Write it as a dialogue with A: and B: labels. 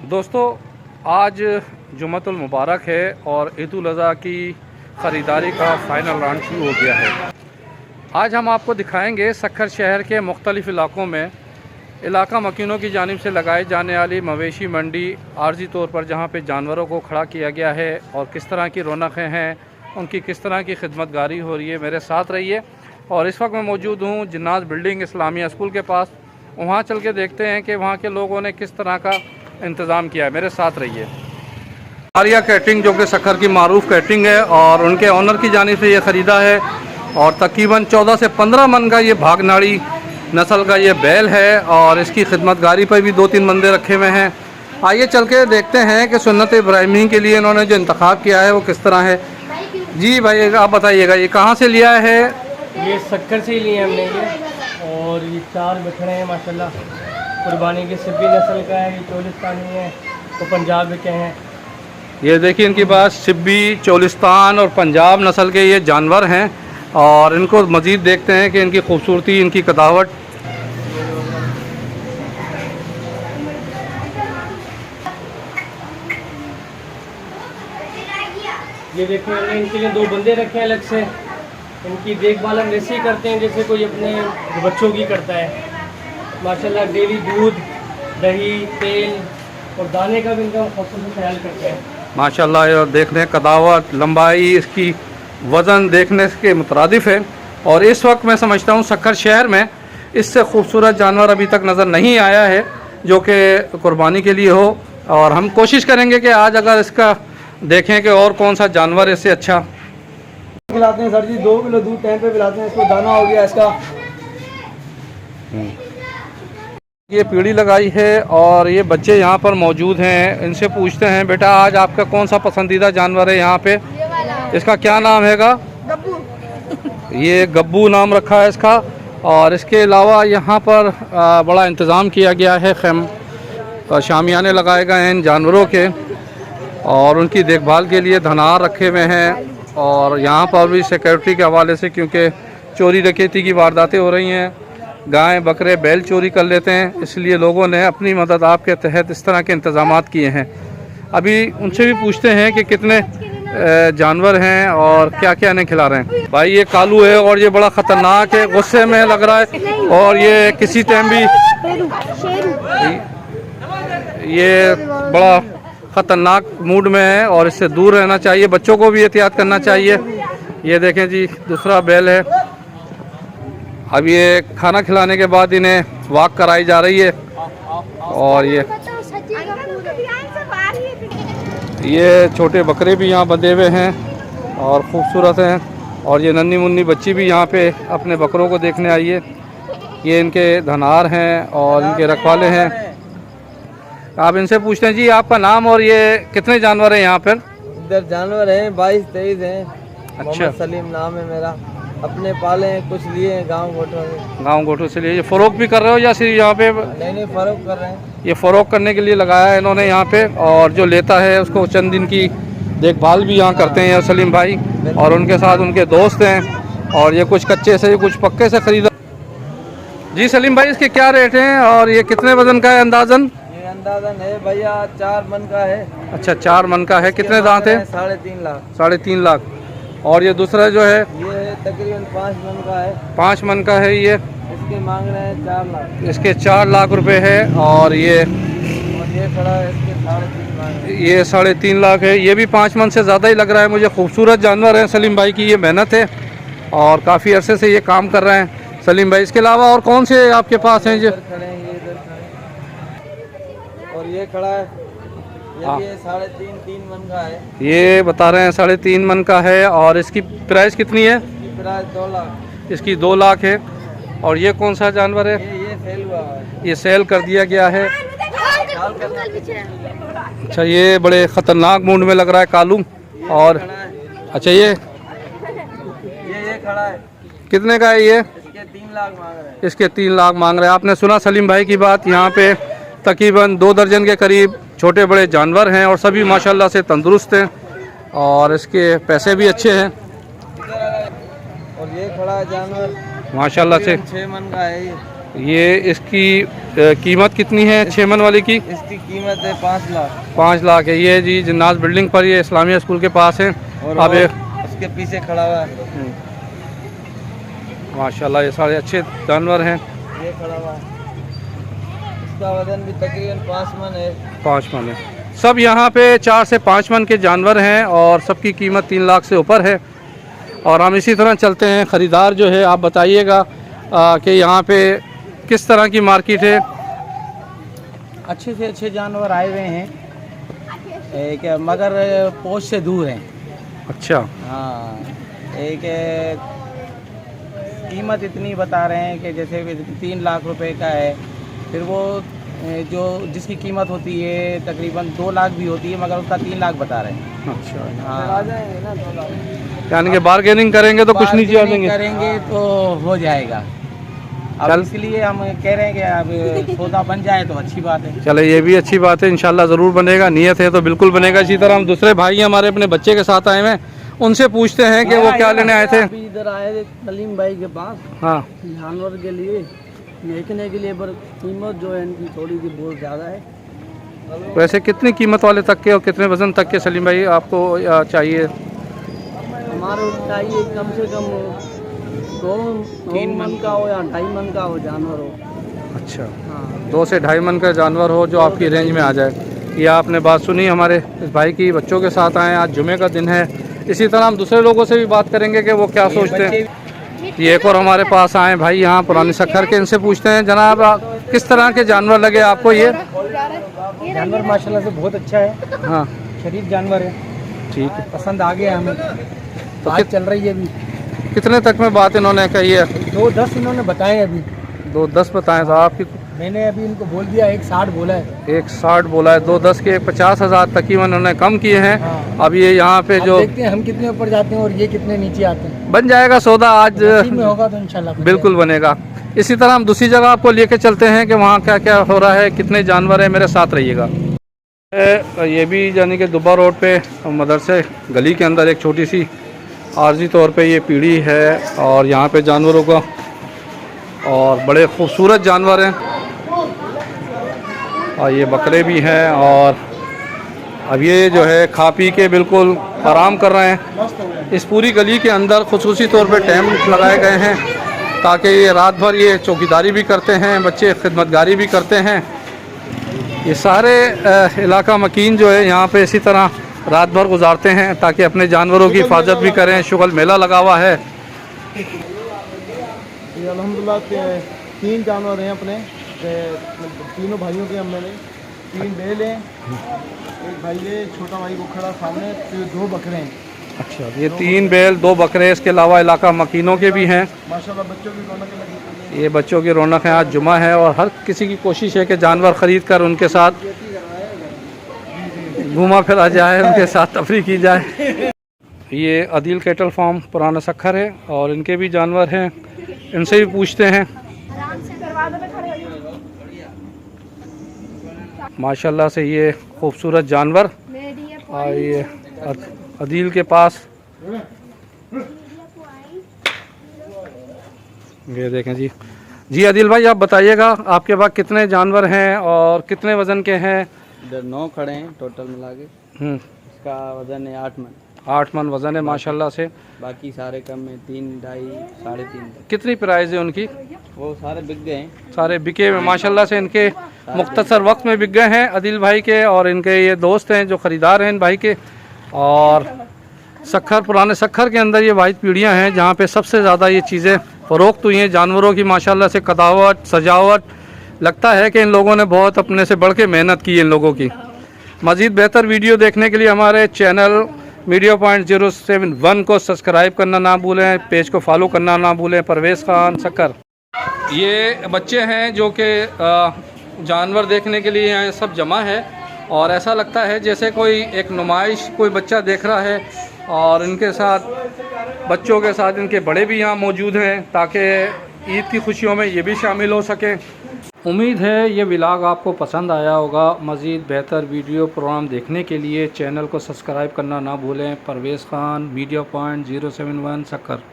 A: दोस्तों, आज जुम्मतुल मुबारक है और ईद उल अज़हा की ख़रीदारी का फ़ाइनल राउंड शुरू हो गया है। आज हम आपको दिखाएंगे सक्खर शहर के मुख्तलिफ़ इलाक़ों में इलाका मकीनों की जानिब से लगाई जाने वाली मवेशी मंडी आर्जी तौर पर जहाँ पे जानवरों को खड़ा किया गया है और किस तरह की रौनकें हैं, उनकी किस तरह की खिदमतगारी हो रही है। मेरे साथ रहिए। और इस वक्त मैं मौजूद हूँ जिन्नात बिल्डिंग इस्लामिया स्कूल के पास। वहाँ चल के देखते हैं कि वहाँ के लोगों ने किस तरह का इंतज़ाम किया है। मेरे साथ रहिए। आर्या कैटरिंग जो कि सक्खर की मारूफ कैटरिंग है और उनके ऑनर की जानिब से ये ख़रीदा है और तकरीबन 14 से 15 मन का ये भागनाड़ी नस्ल का ये बैल है और इसकी खिदमतगारी पर भी 2-3 बंदे रखे हुए हैं। आइए चल के देखते हैं कि सुन्नत इब्राहिमी के लिए इन्होंने जो इंतखाब किया है वो किस तरह है। जी भाई, आप बताइएगा ये कहाँ से लिया है?
B: ये सक्खर से ही लिए हमने ये, और ये 4 बछड़े हैं माशाल्लाह। कुर्बानी की सिब्बी नस्ल का है, ये चोलिस्तानी है, तो पंजाब के हैं।
A: ये देखिए इनके पास सिब्बी, चोलिस्तान और पंजाब नस्ल के ये जानवर हैं और इनको मज़ीद देखते हैं कि इनकी खूबसूरती, इनकी कदावट।
B: ये देखिए हमने इनके लिए 2 बंदे रखे हैं अलग से। इनकी देखभाल हम ऐसे ही करते हैं जैसे कोई अपने बच्चों की करता है माशाल्लाह। डेली दूध, दही, तेल और दाने का भी इनका खूबसूरत ख्याल करते हैं
A: माशाल्लाह। और देखने कदावत, लंबाई, इसकी वज़न देखने के मुतरादिफ है। और इस वक्त मैं समझता हूँ सक्खर शहर में इससे खूबसूरत जानवर अभी तक नज़र नहीं आया है जो कि कुर्बानी के लिए हो। और हम कोशिश करेंगे कि आज अगर इसका देखें कि और कौन सा जानवर इससे अच्छा
B: खिलाते हैं सर जी। 2 किलो दूध टाइम पे पिलाते हैं इसको। दाना हो गया इसका।
A: ये पीढ़ी लगाई है और ये बच्चे यहाँ पर मौजूद हैं। इनसे पूछते हैं, बेटा आज आपका कौन सा पसंदीदा जानवर है यहाँ पे? इसका क्या नाम हैगा?
C: गब्बू।
A: ये गब्बू नाम रखा है इसका। और इसके अलावा यहाँ पर बड़ा इंतज़ाम किया गया है। खैम शामियाने लगाए गए हैं इन जानवरों के और उनकी देखभाल के लिए धनार रखे हुए हैं। और यहाँ पर भी सिक्योरिटी के हवाले से, क्योंकि चोरी डकैती की वारदातें हो रही हैं, गाय बकरे बैल चोरी कर लेते हैं, इसलिए लोगों ने अपनी मदद आपके तहत इस तरह के इंतज़ामात किए हैं। अभी उनसे भी पूछते हैं कि कितने जानवर हैं और क्या क्या इन्हें खिला रहे हैं। भाई ये कालू है और ये बड़ा ख़तरनाक है, गुस्से में लग रहा है और ये किसी टाइम भी ये बड़ा ख़तरनाक मूड में है और इससे दूर रहना चाहिए। बच्चों को भी एहतियात करना चाहिए। ये देखें जी, दूसरा बैल है। अब ये खाना खिलाने के बाद इन्हें वॉक कराई जा रही है। और ये छोटे बकरे भी यहाँ बंधे हुए हैं और ख़ूबसूरत हैं। और ये नन्ही मुन्नी बच्ची भी यहाँ पे अपने बकरों को देखने आई है। ये इनके धनार हैं और इनके रखवाले हैं। आप इनसे पूछते हैं जी आपका नाम और ये कितने जानवर हैं यहाँ पर?
B: इधर जानवर हैं 22-23 हैं।
A: अच्छा,
B: मोहम्मद सलीम नाम है मेरा। अपने पाले हैं, कुछ लिए हैं गांव गोठों में।
A: गाँव गोठों से लिए। ये फ़रोख्त भी कर रहे हो या सिर्फ यहाँ पे?
B: नहीं, फ़रोख्त कर रहे हैं।
A: ये फ़रोख्त करने के लिए लगाया है इन्होंने यहाँ पे। और जो लेता है उसको चंद दिन की देखभाल भी यहाँ करते हैं सलीम भाई और उनके साथ उनके दोस्त हैं। और ये कुछ कच्चे से कुछ पक्के से ख़रीदा। जी सलीम भाई, इसके क्या रेट हैं और ये कितने वज़न का है अंदाज़न?
B: ये अंदाज़न है भैया 4 मन का है।
A: अच्छा, 4 मन का है। कितने दांत है?
B: 3.5 लाख।
A: 3.5 लाख। और ये दूसरा जो है
B: ये तकरीबन 5 मन का है।
A: 5 मन का है। ये
B: इसके मांग रहे हैं 4 लाख।
A: इसके 4 लाख रुपए है। और ये
B: खड़ा है, इसके 3.5 मांग रहे हैं।
A: ये 3.5 लाख है। ये भी 5 मन से ज़्यादा ही लग रहा है मुझे। खूबसूरत जानवर है सलीम भाई की, ये मेहनत है और काफ़ी अरसे से ये काम कर रहे हैं सलीम भाई। इसके अलावा और कौन से आपके पास हैं जो
B: खड़े हैं? ये इधर खड़े। और ये खड़ा है, ये भी 3.5 मन का है।
A: ये बता रहे हैं 3.5 मन का है। और इसकी प्राइस कितनी है?
B: इसकी प्राइस 2 लाख।
A: इसकी 2 लाख है। और ये कौन सा जानवर है?
B: ये सेल हुआ है।
A: ये सेल कर दिया गया है। अच्छा, ये बड़े ख़तरनाक मूड में लग रहा है कालू। और अच्छा, ये
B: खड़ा है।
A: कितने का है ये?
B: इसके 3 लाख मांग रहे हैं।
A: इसके 3 लाख मांग रहे हैं। आपने सुना सलीम भाई की बात। यहाँ पे तकरीबन 2 दर्जन के करीब छोटे बड़े जानवर हैं और सभी माशाल्लाह से तंदुरुस्त हैं और इसके पैसे भी अच्छे हैं।
B: और ये खड़ा है जानवर
A: माशाल्लाह से।
B: 6 मन का है ये।
A: ये इसकी कीमत कितनी है 6 मन वाली की?
D: इसकी कीमत है 5 लाख।
A: 5 लाख है। ये जी जिन्नास बिल्डिंग पर, ये इस्लामिया स्कूल के पास है।
D: और
A: अब ये
D: उसके पीछे खड़ा हुआ है,
A: माशाल्लाह ये सारे अच्छे जानवर हैं।
D: ये खड़ा हुआ है, इसका वजन भी तकरीबन 5 मन है।
A: 5 मन है। सब यहाँ पे 4 से 5 मन के जानवर हैं और सबकी कीमत 3 लाख से ऊपर है। और हम इसी तरह चलते हैं। ख़रीदार जो है आप बताइएगा कि यहाँ पे किस तरह की मार्केट है।
E: अच्छे से अच्छे जानवर आए हुए हैं, एक मगर पोस्ट से दूर हैं।
A: अच्छा,
E: हाँ, एक कीमत इतनी बता रहे हैं कि जैसे 3 लाख रुपए का है, फिर वो जो जिसकी कीमत होती है तकरीबन 2 लाख भी होती है, मगर उसका 3 लाख बता रहे हैं।
A: अच्छा,
E: हाँ,
A: यानी कि बार्गेनिंग करेंगे तो कुछ नीचे आ
E: बार्गेनिंग
A: देंगे।
E: करेंगे तो हो जाएगा। अब
A: चल।
E: इसलिए हम कह रहे हैं कि अब सौदा बन जाए तो अच्छी बात है।
A: चले, ये भी अच्छी बात है, इंशाल्लाह ज़रूर बनेगा। नियत है तो बिल्कुल बनेगा। इसी तरह हम दूसरे भाई हमारे अपने बच्चे के साथ आए हुए हैं, उनसे पूछते हैं कि वो क्या लेने आए थे।
B: अभी इधर आए थे सलीम भाई के पास
A: हाँ,
B: जानवर के लिए देखने के लिए, पर कीमत जो है इनकी थोड़ी सी बहुत ज़्यादा है।
A: वैसे कितनी कीमत वाले तक के और कितने वज़न तक के सलीम भाई आपको चाहिए?
B: हमारे चाहिए कम से कम 2 मन का हो या 2.5 मन का हो जानवर हो।
A: अच्छा,
B: हाँ,
A: 2 से 2.5 मन का जानवर हो जो आपकी रेंज में आ जाए। ये आपने बात सुनी हमारे इस भाई की। बच्चों के साथ आए, आज जुमे का दिन है। इसी तरह हम दूसरे लोगों से भी बात करेंगे कि वो क्या सोचते हैं। ये एक और हमारे पास आए भाई यहाँ पुरानी सखर के, इनसे पूछते हैं जनाब किस तरह के जानवर लगे आपको ये?
E: जानवर माशाल्लाह से बहुत अच्छा है,
A: हाँ,
E: शरीफ जानवर है,
A: ठीक है।
E: पसंद आ गया हमें।
A: तो
E: बात चल रही है अभी,
A: कितने तक में बात इन्होंने कही है?
E: 2.10 इन्होंने बताए अभी।
A: 2.10 बताएं तो आपकी
E: मैंने अभी इनको बोल दिया 1.60 बोला है।
A: 1.60 बोला है। 2.10 के 50,000 तकरीबन उन्होंने कम किए हैं।
E: हाँ।
A: अब ये यहाँ पे
E: अब
A: जो
E: देखते हैं हम कितने ऊपर जाते हैं और ये कितने नीचे आते हैं।
A: बन जाएगा सौदा आज,
E: नसीब में होगा तो इंशाल्लाह
A: बिल्कुल बनेगा। इसी तरह हम दूसरी जगह आपको लेके चलते हैं कि वहाँ क्या क्या हो रहा है, कितने जानवर हैं। मेरे साथ रहिएगा। ये भी यानी कि दुब्बा रोड पे मदरसे गली के अंदर एक छोटी सी आर्जी तौर पे ये पीढ़ी है और यहाँ पे जानवरों का और बड़े खूबसूरत जानवर हैं और ये बकरे भी हैं। और अब ये जो है खा पी के बिल्कुल आराम कर रहे हैं। इस पूरी गली के अंदर खुसूसी तौर पे टेंट लगाए गए हैं ताकि ये रात भर ये चौकीदारी भी करते हैं, बच्चे खिदमतगारी भी करते हैं। ये सारे इलाका मकीन जो है यहाँ पे इसी तरह रात भर गुजारते हैं ताकि अपने जानवरों की हिफाजत भी करें। शुगल मेला लगा हुआ है।
D: ये अल्हम्दुलिल्लाह 3 जानवर हैं अपने, तीनों भाइयों के हमने 3 बैल हैं, एक भाई है, छोटा भाई वो खड़ा सामने, तो 2 बकरे हैं।
A: अच्छा, ये 3 बैल 2 बकरे, इसके अलावा इलाका मकीनों के भी हैं।
D: माशाल्लाह बच्चों की रौनक लगी हुई है।
A: ये बच्चों की रौनक है। आज जुमा है और हर किसी की कोशिश है कि जानवर ख़रीद कर उनके साथ घूमा फिरा जाए, उनके साथ तफरी की जाए। ये अदील कैटल फार्म पुराना सखर है और इनके भी जानवर हैं, इनसे भी पूछते हैं। माशाल्लाह से ये खूबसूरत जानवर। और ये अदील के पास ये देखें जी। जी अदील भाई आप बताइएगा आपके पास कितने जानवर हैं और कितने वज़न के हैं?
E: इधर 9 खड़े हैं टोटल मिला के। इसका वजन है 8 मन।
A: 8 मन वज़न है माशाल्लाह से।
E: बाकी सारे कम में 3, 2.5, 3.5।
A: कितनी प्राइस है उनकी?
E: वो सारे बिक गए हैं।
A: सारे बिके हुए माशाल्लाह से। इनके मुख्तसर वक्त में बिक गए हैं अदील भाई के, और इनके ये दोस्त हैं जो ख़रीदार हैं इन भाई के। और सखर पुराने सखर के अंदर ये वाहिद पीढ़ियाँ हैं जहाँ पे सबसे ज़्यादा ये चीज़ें फ़रोख्त हुई हैं जानवरों की। माशाल्लाह से कदावत सजावट, लगता है कि इन लोगों ने बहुत अपने से बढ़ के मेहनत की इन लोगों की। मज़ीद बेहतर वीडियो देखने के लिए हमारे चैनल मीडिया पॉइंट 071 को सब्सक्राइब करना ना भूलें, पेज को फॉलो करना ना भूलें। परवेज़ ख़ान सखर। ये बच्चे हैं जो कि जानवर देखने के लिए यहाँ सब जमा है और ऐसा लगता है जैसे कोई एक नुमाइश कोई बच्चा देख रहा है और इनके साथ बच्चों के साथ इनके बड़े भी यहाँ मौजूद हैं ताकि ईद की खुशियों में ये भी शामिल हो सकें। उम्मीद है ये व्लॉग आपको पसंद आया होगा। मज़ीद बेहतर वीडियो प्रोग्राम देखने के लिए चैनल को सब्सक्राइब करना ना भूलें। Parvez Khan, media point 071 Sukkur.